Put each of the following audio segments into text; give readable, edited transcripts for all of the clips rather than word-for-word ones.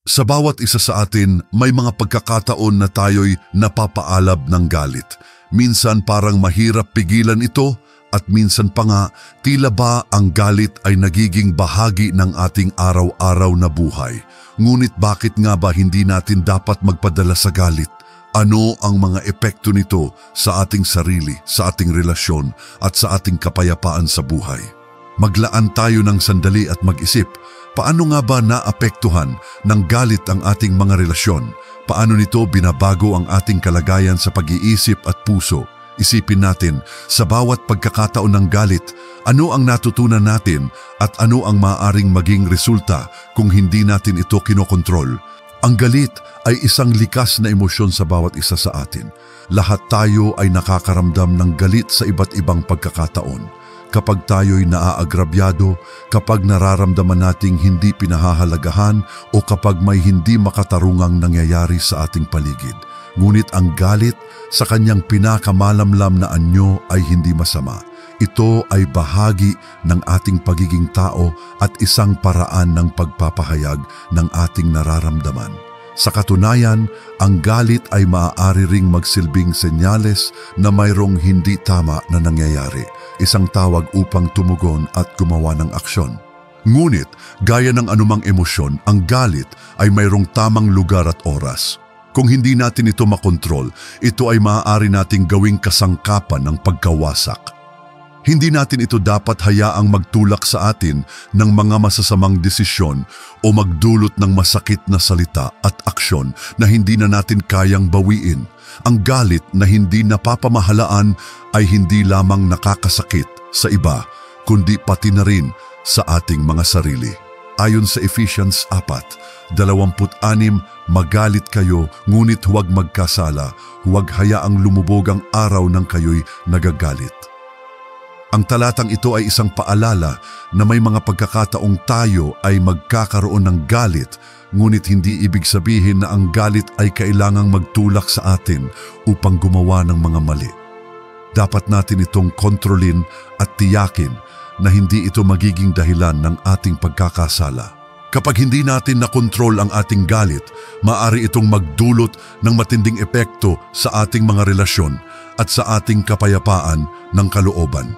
Sa bawat isa sa atin, may mga pagkakataon na tayo'y napapaalab ng galit. Minsan parang mahirap pigilan ito at minsan pa nga tila ba ang galit ay nagiging bahagi ng ating araw-araw na buhay. Ngunit bakit nga ba hindi natin dapat magpadala sa galit? Ano ang mga epekto nito sa ating sarili, sa ating relasyon at sa ating kapayapaan sa buhay? Maglaan tayo ng sandali at mag-isip, paano nga ba naapektuhan ng galit ang ating mga relasyon? Paano nito binabago ang ating kalagayan sa pag-iisip at puso? Isipin natin, sa bawat pagkakataon ng galit, ano ang natutunan natin at ano ang maaaring maging resulta kung hindi natin ito kinokontrol? Ang galit ay isang likas na emosyon sa bawat isa sa atin. Lahat tayo ay nakakaramdam ng galit sa iba't ibang pagkakataon. Kapag tayo'y naaagrabyado, kapag nararamdaman nating hindi pinahahalagahan o kapag may hindi makatarungang nangyayari sa ating paligid. Ngunit ang galit sa kanyang pinakamalamlam na anyo ay hindi masama. Ito ay bahagi ng ating pagiging tao at isang paraan ng pagpapahayag ng ating nararamdaman. Sa katunayan, ang galit ay maaari ring magsilbing senyales na mayroong hindi tama na nangyayari, isang tawag upang tumugon at gumawa ng aksyon. Ngunit, gaya ng anumang emosyon, ang galit ay mayroong tamang lugar at oras. Kung hindi natin ito makontrol, ito ay maaari nating gawing kasangkapan ng pagkawasak. Hindi natin ito dapat hayaang magtulak sa atin ng mga masasamang desisyon o magdulot ng masakit na salita at aksyon na hindi na natin kayang bawiin. Ang galit na hindi napapamahalaan ay hindi lamang nakakasakit sa iba, kundi pati na rin sa ating mga sarili. Ayon sa Ephesians 4:26, magalit kayo ngunit huwag magkasala, huwag hayaang lumubog ang araw ng kayo'y nagagalit. Ang talatang ito ay isang paalala na may mga pagkakataong tayo ay magkakaroon ng galit, ngunit hindi ibig sabihin na ang galit ay kailangang magtulak sa atin upang gumawa ng mga mali. Dapat natin itong kontrolin at tiyakin na hindi ito magiging dahilan ng ating pagkakasala. Kapag hindi natin nakontrol ang ating galit, maaari itong magdulot ng matinding epekto sa ating mga relasyon at sa ating kapayapaan ng kalooban.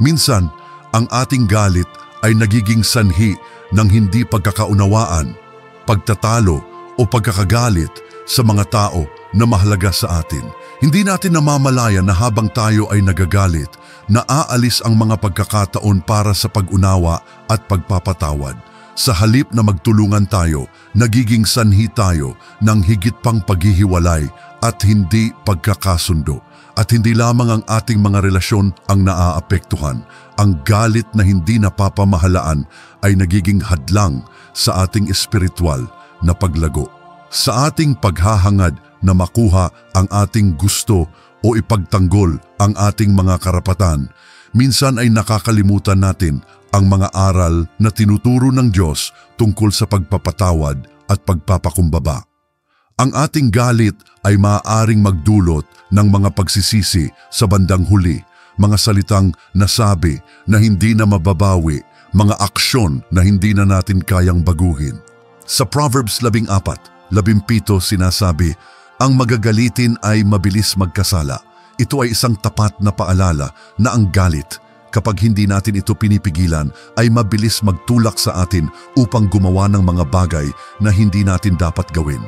Minsan, ang ating galit ay nagiging sanhi ng hindi pagkakaunawaan, pagtatalo o pagkakagalit sa mga tao na mahalaga sa atin. Hindi natin namamalayan na habang tayo ay nagagalit, naaalis ang mga pagkakataon para sa pag-unawa at pagpapatawad. Sa halip na magtulungan tayo, nagiging sanhi tayo ng higit pang paghihiwalay at hindi pagkakasundo. At hindi lamang ang ating mga relasyon ang naaapektuhan. Ang galit na hindi napapamahalaan ay nagiging hadlang sa ating espiritual na paglago. Sa ating paghahangad na makuha ang ating gusto o ipagtanggol ang ating mga karapatan, minsan ay nakakalimutan natin ang mga aral na tinuturo ng Diyos tungkol sa pagpapatawad at pagpapakumbaba. Ang ating galit ay maaaring magdulot ng mga pagsisisi sa bandang huli, mga salitang nasabi na hindi na mababawi, mga aksyon na hindi na natin kayang baguhin. Sa Proverbs 14:17 sinasabi, ang magagalitin ay mabilis magkasala. Ito ay isang tapat na paalala na ang galit, kapag hindi natin ito pinipigilan, ay mabilis magtulak sa atin upang gumawa ng mga bagay na hindi natin dapat gawin.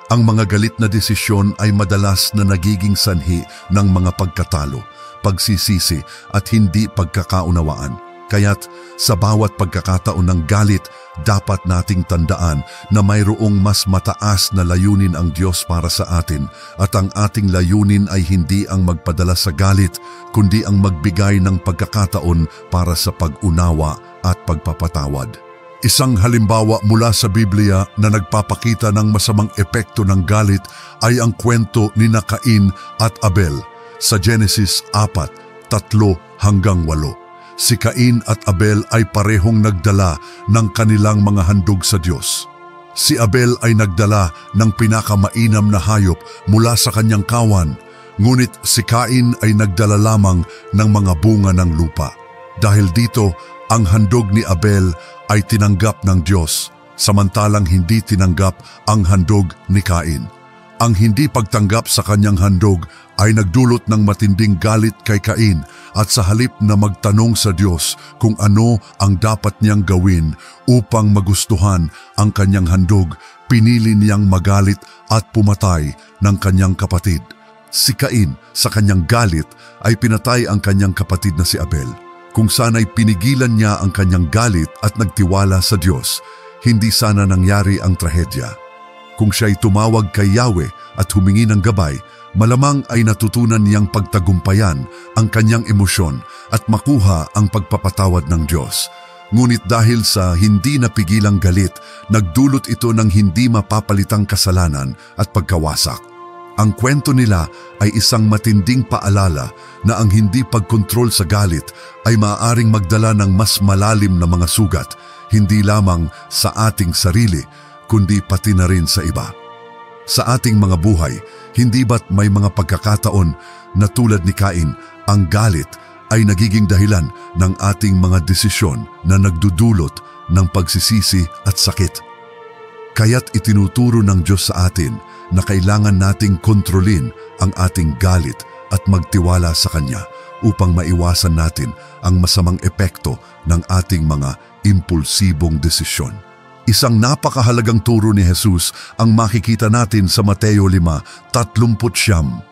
Ang mga galit na desisyon ay madalas na nagiging sanhi ng mga pagkatalo, pagsisisi at hindi pagkakaunawaan. Kaya't sa bawat pagkakataon ng galit, dapat nating tandaan na mayroong mas mataas na layunin ang Diyos para sa atin at ang ating layunin ay hindi ang magpadala sa galit, kundi ang magbigay ng pagkakataon para sa pag-unawa at pagpapatawad. Isang halimbawa mula sa Biblia na nagpapakita ng masamang epekto ng galit ay ang kwento ni Cain at Abel sa Genesis 4:3-8. Si Cain at Abel ay parehong nagdala ng kanilang mga handog sa Diyos. Si Abel ay nagdala ng pinakamainam na hayop mula sa kanyang kawan, ngunit si Cain ay nagdala lamang ng mga bunga ng lupa. Dahil dito, ang handog ni Abel ay tinanggap ng Diyos samantalang hindi tinanggap ang handog ni Cain. Ang hindi pagtanggap sa kanyang handog ay nagdulot ng matinding galit kay Cain at sa halip na magtanong sa Diyos kung ano ang dapat niyang gawin upang magustuhan ang kanyang handog, pinili niyang magalit at pumatay ng kanyang kapatid. Si Cain sa kanyang galit ay pinatay ang kanyang kapatid na si Abel. Kung sana'y pinigilan niya ang kanyang galit at nagtiwala sa Diyos, hindi sana nangyari ang trahedya. Kung siya'y tumawag kay Yahweh at humingi ng gabay, malamang ay natutunan niyang pagtagumpayan ang kanyang emosyon at makuha ang pagpapatawad ng Diyos. Ngunit dahil sa hindi napigilang galit, nagdulot ito ng hindi mapapalitang kasalanan at pagkawasak. Ang kwento nila ay isang matinding paalala na ang hindi pagkontrol sa galit ay maaaring magdala ng mas malalim na mga sugat, hindi lamang sa ating sarili, kundi pati na rin sa iba. Sa ating mga buhay, hindi ba't may mga pagkakataon na tulad ni Cain, ang galit ay nagiging dahilan ng ating mga desisyon na nagdudulot ng pagsisisi at sakit. Kaya't itinuturo ng Diyos sa atin na kailangan nating kontrolin ang ating galit at magtiwala sa Kanya upang maiwasan natin ang masamang epekto ng ating mga impulsibong desisyon. Isang napakahalagang turo ni Jesus ang makikita natin sa Mateo 5:39.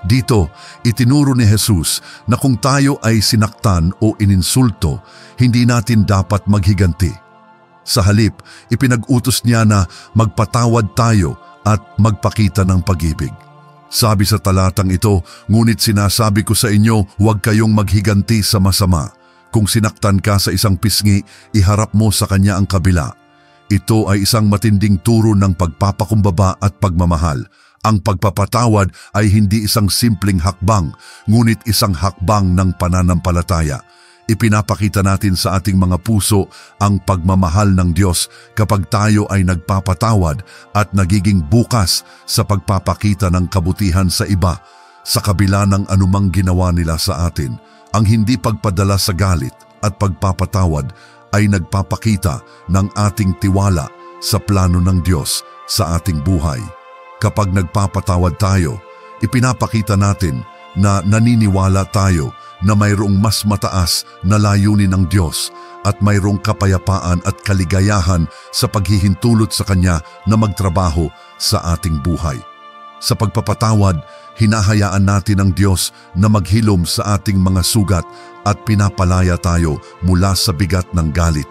Dito, itinuro ni Jesus na kung tayo ay sinaktan o ininsulto, hindi natin dapat maghiganti. Sa halip, ipinag-utos niya na magpatawad tayo at magpakita ng pag-ibig. Sabi sa talatang ito, ngunit sinasabi ko sa inyo, huwag kayong maghiganti sa masama. Kung sinaktan ka sa isang pisngi, iharap mo sa kanya ang kabila. Ito ay isang matinding turo ng pagpapakumbaba at pagmamahal. Ang pagpapatawad ay hindi isang simpleng hakbang, ngunit isang hakbang ng pananampalataya. Ipinapakita natin sa ating mga puso ang pagmamahal ng Diyos kapag tayo ay nagpapatawad at nagiging bukas sa pagpapakita ng kabutihan sa iba sa kabila ng anumang ginawa nila sa atin. Ang hindi pagpadala sa galit at pagpapatawad ay nagpapakita ng ating tiwala sa plano ng Diyos sa ating buhay. Kapag nagpapatawad tayo, ipinapakita natin na naniniwala tayo na mayroong mas mataas na layunin ng Diyos at mayroong kapayapaan at kaligayahan sa paghihintulot sa Kanya na magtrabaho sa ating buhay. Sa pagpapatawad, hinahayaan natin ang Diyos na maghilom sa ating mga sugat at pinapalaya tayo mula sa bigat ng galit.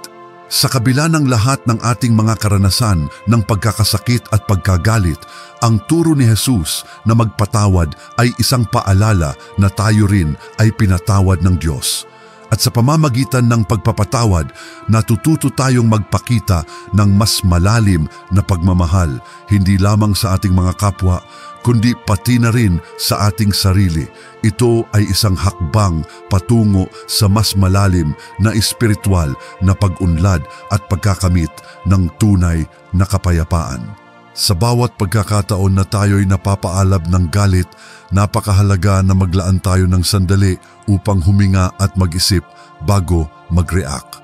Sa kabila ng lahat ng ating mga karanasan ng pagkakasakit at pagkagalit, ang turo ni Jesus na magpatawad ay isang paalala na tayo rin ay pinatawad ng Diyos. At sa pamamagitan ng pagpapatawad, natututo tayong magpakita ng mas malalim na pagmamahal, hindi lamang sa ating mga kapwa, kundi pati na rin sa ating sarili. Ito ay isang hakbang patungo sa mas malalim na espiritual na pag-unlad at pagkakamit ng tunay na kapayapaan. Sa bawat pagkakataon na tayo'y napapaalab ng galit, napakahalaga na maglaan tayo ng sandali upang huminga at mag-isip bago mag-react.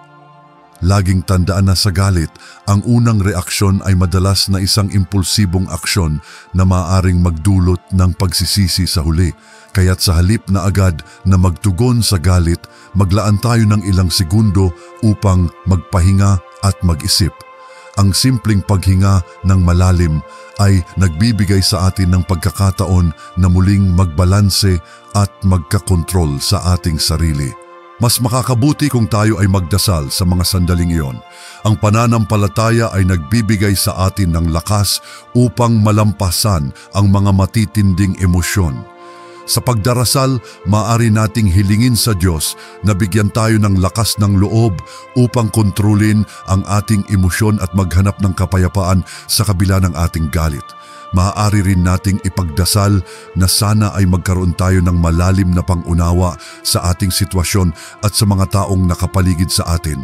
Laging tandaan na sa galit, ang unang reaksyon ay madalas na isang impulsibong aksyon na maaaring magdulot ng pagsisisi sa huli. Kaya't sa halip na agad na magtugon sa galit, maglaan tayo ng ilang segundo upang magpahinga at mag-isip. Ang simpleng paghinga ng malalim ay nagbibigay sa atin ng pagkakataon na muling magbalanse at magkakontrol sa ating sarili. Mas makakabuti kung tayo ay magdasal sa mga sandaling iyon. Ang pananampalataya ay nagbibigay sa atin ng lakas upang malampasan ang mga matitinding emosyon. Sa pagdarasal, maaari nating hilingin sa Diyos na bigyan tayo ng lakas ng loob upang kontrolin ang ating emosyon at maghanap ng kapayapaan sa kabila ng ating galit. Maaari rin nating ipagdasal na sana ay magkaroon tayo ng malalim na pangunawa sa ating sitwasyon at sa mga taong nakapaligid sa atin.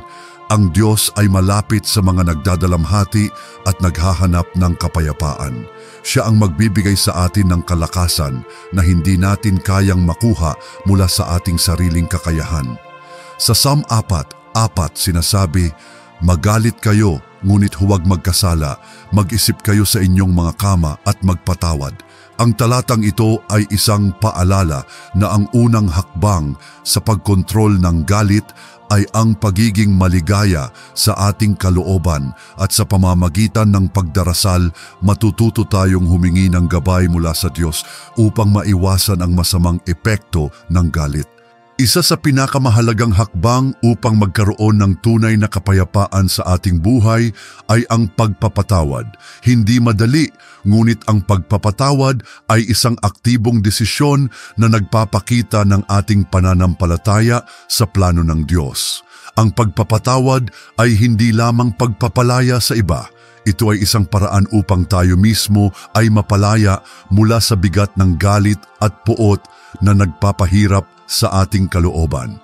Ang Diyos ay malapit sa mga nagdadalamhati at naghahanap ng kapayapaan. Siya ang magbibigay sa atin ng kalakasan na hindi natin kayang makuha mula sa ating sariling kakayahan. Sa Psalm 4:4 sinasabi, Magalit kayo, ngunit huwag magkasala. Mag-isip kayo sa inyong mga kama at magpatawad. Ang talatang ito ay isang paalala na ang unang hakbang sa pagkontrol ng galit ay ang pagiging maligaya sa ating kalooban, at sa pamamagitan ng pagdarasal, matututo tayong humingi ng gabay mula sa Diyos upang maiwasan ang masamang epekto ng galit. Isa sa pinakamahalagang hakbang upang magkaroon ng tunay na kapayapaan sa ating buhay ay ang pagpapatawad. Hindi madali, ngunit ang pagpapatawad ay isang aktibong desisyon na nagpapakita ng ating pananampalataya sa plano ng Diyos. Ang pagpapatawad ay hindi lamang pagpapalaya sa iba. Ito ay isang paraan upang tayo mismo ay mapalaya mula sa bigat ng galit at puot na nagpapahirap sa ating kalooban.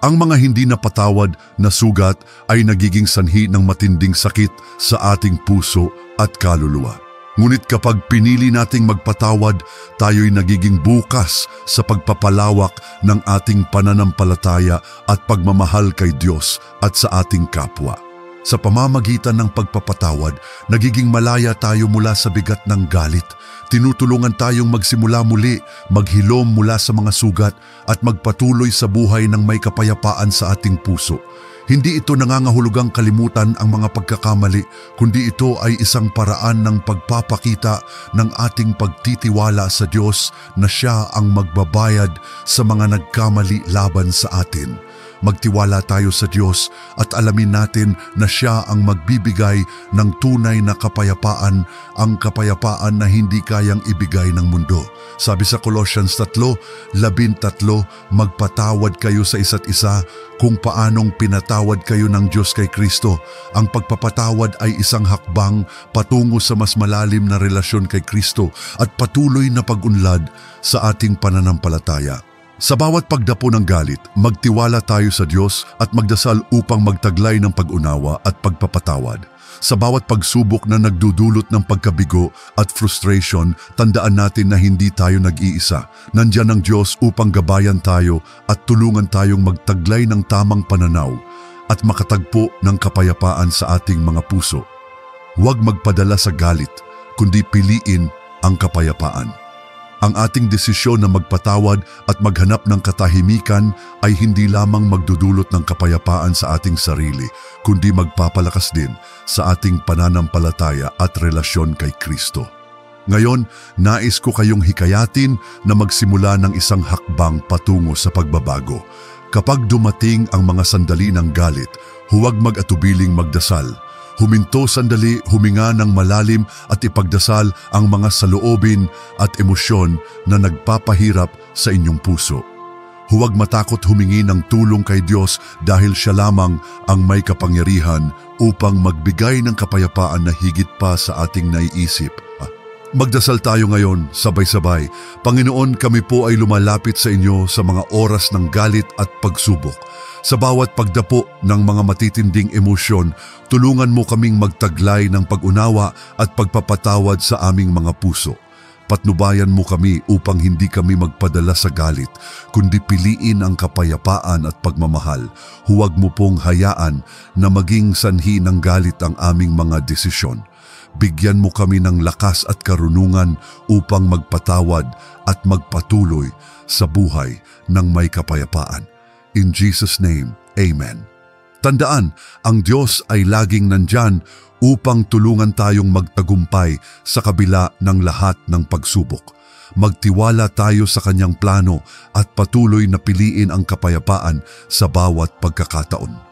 Ang mga hindi napatawad na sugat ay nagiging sanhi ng matinding sakit sa ating puso at kaluluwa. Ngunit kapag pinili nating magpatawad, tayo'y nagiging bukas sa pagpapalawak ng ating pananampalataya at pagmamahal kay Diyos at sa ating kapwa. Sa pamamagitan ng pagpapatawad, nagiging malaya tayo mula sa bigat ng galit. Tinutulungan tayong magsimula muli, maghilom mula sa mga sugat at magpatuloy sa buhay ng may kapayapaan sa ating puso. Hindi ito nangangahulugang kalimutan ang mga pagkakamali, kundi ito ay isang paraan ng pagpapakita ng ating pagtitiwala sa Diyos na Siya ang magbabayad sa mga nagkamali laban sa atin. Magtiwala tayo sa Diyos at alamin natin na Siya ang magbibigay ng tunay na kapayapaan, ang kapayapaan na hindi kayang ibigay ng mundo. Sabi sa Colossians 3:13, magpatawad kayo sa isa't isa kung paanong pinatawad kayo ng Diyos kay Kristo. Ang pagpapatawad ay isang hakbang patungo sa mas malalim na relasyon kay Kristo at patuloy na pag-unlad sa ating pananampalataya. Sa bawat pagdapo ng galit, magtiwala tayo sa Diyos at magdasal upang magtaglay ng pag-unawa at pagpapatawad. Sa bawat pagsubok na nagdudulot ng pagkabigo at frustration, tandaan natin na hindi tayo nag-iisa. Nandiyan ang Diyos upang gabayan tayo at tulungan tayong magtaglay ng tamang pananaw at makatagpo ng kapayapaan sa ating mga puso. Huwag magpadala sa galit, kundi piliin ang kapayapaan. Ang ating desisyon na magpatawad at maghanap ng katahimikan ay hindi lamang magdudulot ng kapayapaan sa ating sarili, kundi magpapalakas din sa ating pananampalataya at relasyon kay Kristo. Ngayon, nais ko kayong hikayatin na magsimula ng isang hakbang patungo sa pagbabago. Kapag dumating ang mga sandali ng galit, huwag mag-atubiling magdasal. Huminto sandali, huminga ng malalim at ipagdasal ang mga saloobin at emosyon na nagpapahirap sa inyong puso. Huwag matakot humingi ng tulong kay Diyos dahil Siya lamang ang may kapangyarihan upang magbigay ng kapayapaan na higit pa sa ating naiisip. Magdasal tayo ngayon, sabay-sabay. Panginoon, kami po ay lumalapit sa inyo sa mga oras ng galit at pagsubok. Sa bawat pagdapo ng mga matitinding emosyon, tulungan mo kaming magtaglay ng pag-unawa at pagpapatawad sa aming mga puso. Patnubayan mo kami upang hindi kami magpadala sa galit, kundi piliin ang kapayapaan at pagmamahal. Huwag mo pong hayaan na maging sanhi ng galit ang aming mga desisyon. Bigyan mo kami ng lakas at karunungan upang magpatawad at magpatuloy sa buhay ng may kapayapaan. In Jesus' name, Amen. Tandaan, ang Diyos ay laging nandyan upang tulungan tayong magtagumpay sa kabila ng lahat ng pagsubok. Magtiwala tayo sa Kanyang plano at patuloy na piliin ang kapayapaan sa bawat pagkakataon.